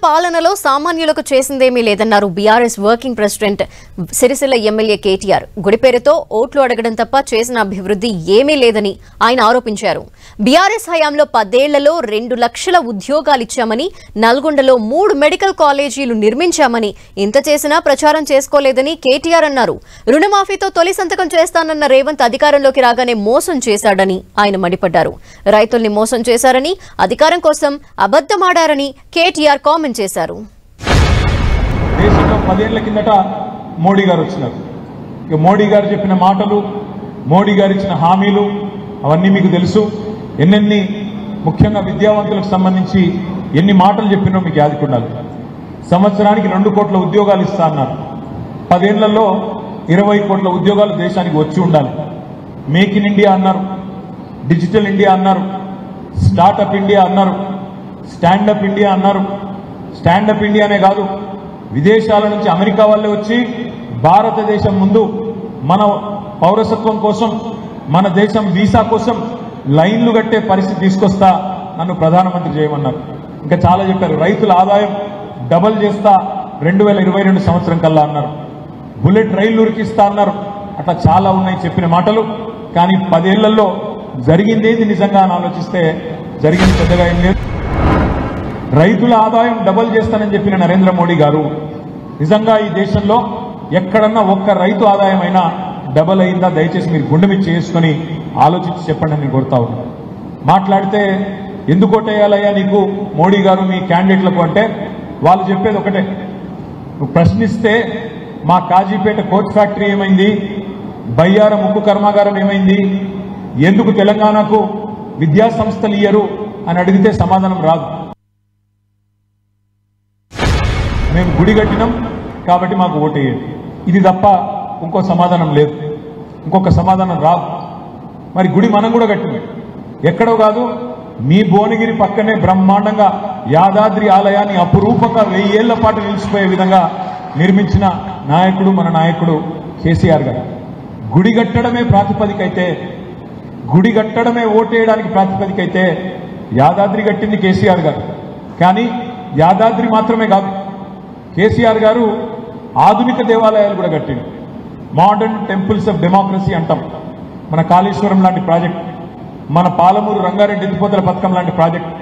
పాలనలో సామాన్యులకు చేసిందేమీ లేదన్నారు BRS working president Sircilla MLA KTR. గుడి పేరుతో ఓట్లు అడగడం తప్ప చేసిన అభివృద్ధి ఏమీ లేదని ఆయన ఆరోపించారు. బీఆర్ఎస్ హయాంలో 10 ఏళ్లలో 2 లక్షల ఉద్యోగాలిచ్చామని, నల్గొండలో 3 మెడికల్ కాలేజీలు నిర్మించామని, ఇంత చేసినా ప్రచారం చేసుకోలేదని కేటీఆర్ అన్నారు. రుణమాఫీతో తొలి సంతకం చేస్తానన్న రేవంత్ అధికారంలోకి రాగానే మోసం చేశాడని ఆయన మండిపడ్డారు. రైతుల్ని మోసం చేశారని, అధికారం కోసం అబద్ధమాడారని కేటీఆర్ కామెంట్ చేశారు. దేశంలో 10 ఏళ్ల కిందట మోడీ గారు వచ్చినారు. ఇక మోడీ గారు చెప్పిన మాటలు, మోడీ గారు ఇచ్చిన హామీలు అవన్నీ మీకు తెలుసు. ఎన్నెన్ని ముఖ్యంగా విద్యావంతులకు సంబంధించి ఎన్ని మాటలు చెప్పినో మీకు యాదికుండాలి. సంవత్సరానికి 2 కోట్ల ఉద్యోగాలు ఇస్తా అన్నారు. 10 ఏళ్లలో 20 కోట్ల ఉద్యోగాలు దేశానికి వచ్చి ఉండాలి. మేక్ ఇన్ ఇండియా అన్నారు, డిజిటల్ ఇండియా అన్నారు, స్టార్టప్ ఇండియా అన్నారు, స్టాండప్ ఇండియా అన్నారు. స్టాండప్ ఇండియానే కాదు, విదేశాల నుంచి అమెరికా వాళ్ళే వచ్చి భారతదేశం ముందు మన పౌరసత్వం కోసం, మన దేశం వీసా కోసం లైన్లు కట్టే పరిస్థితి తీసుకొస్తా నన్ను ప్రధానమంత్రి చేయమన్నారు. ఇంకా చాలా చెప్పారు. రైతుల ఆదాయం డబల్ చేస్తా 2022 సంవత్సరం కల్లా అన్నారు. బుల్లెట్ రైళ్లు ఉరికిస్తా అన్నారు. అట్లా చాలా ఉన్నాయి చెప్పిన మాటలు. కానీ 10 ఏళ్లలో జరిగిందేది నిజంగా అని ఆలోచిస్తే జరిగింది పెద్దగా ఏం లేదు. రైతుల ఆదాయం డబల్ చేస్తానని చెప్పిన నరేంద్ర మోడీ గారు నిజంగా ఈ దేశంలో ఎక్కడన్నా ఒక్క రైతు ఆదాయం అయినా డబల్ అయిందా? దయచేసి మీరు గుండె మీద చేసుకుని ఆలోచించి చెప్పండి అని కోరుతా ఉన్నాను. మాట్లాడితే ఎందుకు ఓటేయాలయ్యా నీకు మోడీ గారు మీ క్యాండిడేట్లకు అంటే వాళ్ళు చెప్పేది ఒకటే, నువ్వు ప్రశ్నిస్తే మా కాజీపేట కోచ్ ఫ్యాక్టరీ ఏమైంది, బయ్యారం ఉక్కు కర్మాగారం ఏమైంది, ఎందుకు తెలంగాణకు విద్యా సంస్థలు ఇయ్యరు అని అడిగితే సమాధానం రాదు. మేము గుడి కట్టినాం కాబట్టి మాకు ఓటేయండి, ఇది తప్ప ఇంకో సమాధానం లేదు, ఇంకొక సమాధానం రాదు. మరి గుడి మనం కూడా కట్టినాం, ఎక్కడో కాదు మీ భువనగిరి పక్కనే బ్రహ్మాండంగా యాదాద్రి ఆలయాన్ని అపురూపంగా 1000 ఏళ్ల పాటు నిలిచిపోయే విధంగా నిర్మించిన నాయకుడు మన నాయకుడు కేసీఆర్ గారు. గుడి కట్టడమే ప్రాతిపదికైతే, గుడి కట్టడమే ఓటేయడానికి ప్రాతిపదికైతే యాదాద్రి కట్టింది కేసీఆర్ గారు. కానీ యాదాద్రి మాత్రమే కాదు, కేసీఆర్ గారు ఆధునిక దేవాలయాలు కూడా కట్టింది. మోడర్న్ టెంపుల్స్ ఆఫ్ డెమోక్రసీ అంటాం. మన కాళేశ్వరం లాంటి ప్రాజెక్ట్, మన పాలమూరు రంగారెడ్డి ఎత్తిపోతల పథకం లాంటి ప్రాజెక్ట్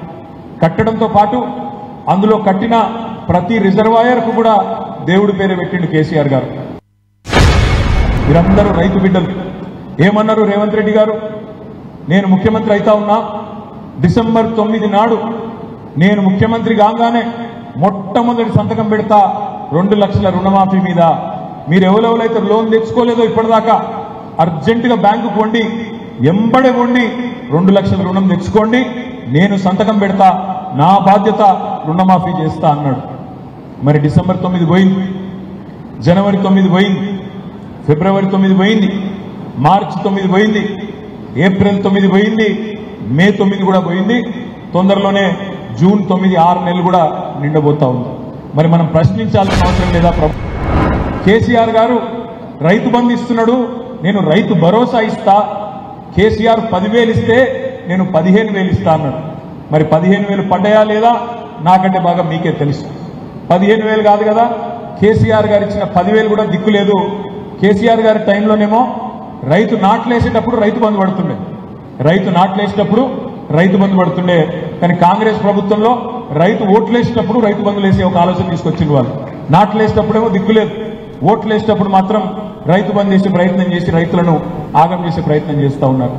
కట్టడంతో పాటు అందులో కట్టిన ప్రతి రిజర్వాయర్కు కూడా దేవుడి పేరు పెట్టిండు కేసీఆర్ గారు. మీరందరూ రైతు బిడ్డలు. ఏమన్నారు రేవంత్ రెడ్డి గారు? నేను ముఖ్యమంత్రి అయితా ఉన్నా, డిసెంబర్ 9 నాడు నేను ముఖ్యమంత్రి కాగానే మొట్టమొదటి సంతకం పెడతా 2 లక్షల రుణమాఫీ మీద. మీరు ఎవరెవరైతే లోన్ తెచ్చుకోలేదో ఇప్పటిదాకా అర్జెంటుగా బ్యాంకుకు వండి, ఎంబడే వండి 2 లక్షల రుణం తెచ్చుకోండి, నేను సంతకం పెడతా, నా బాధ్యత రుణమాఫీ చేస్తా అన్నాడు. మరి డిసెంబర్ 9 పోయింది, జనవరి 9 పోయింది, ఫిబ్రవరి 9 పోయింది, మార్చి 9 పోయింది, ఏప్రిల్ 9 పోయింది, మే 9 కూడా పోయింది. తొందరలోనే జూన్ 9, 6 నెలలు కూడా నిండబోతా ఉంది. మరి మనం ప్రశ్నించాల్సిన అవసరం లేదా? కేసీఆర్ గారు రైతు బంధు ఇస్తున్నాడు, నేను రైతు భరోసా ఇస్తా. కేసీఆర్ 10,000 ఇస్తే నేను 15,000 ఇస్తా అన్నాడు. మరి 15,000 పడ్డాయా లేదా నాకంటే బాగా మీకే తెలుసు. 15,000 కాదు కదా, కేసీఆర్ గారు ఇచ్చిన 10,000 కూడా దిక్కులేదు. కేసీఆర్ గారి టైంలోనేమో రైతు నాట్లేసేటప్పుడు రైతు బంధు పడుతుండే, రైతు నాట్లేసేటప్పుడు రైతు బంధు పడుతుండే. కానీ కాంగ్రెస్ ప్రభుత్వంలో రైతు ఓట్లేసేటప్పుడు రైతు బంధులు వేసే ఒక ఆలోచన తీసుకొచ్చింది వాళ్ళు. నాట్లేసేటప్పుడేమో దిక్కులేదు, ఓట్లేసేటప్పుడు మాత్రం రైతు బంధు చేసే ప్రయత్నం చేసి రైతులను ఆగం చేసే ప్రయత్నం చేస్తూ ఉన్నారు.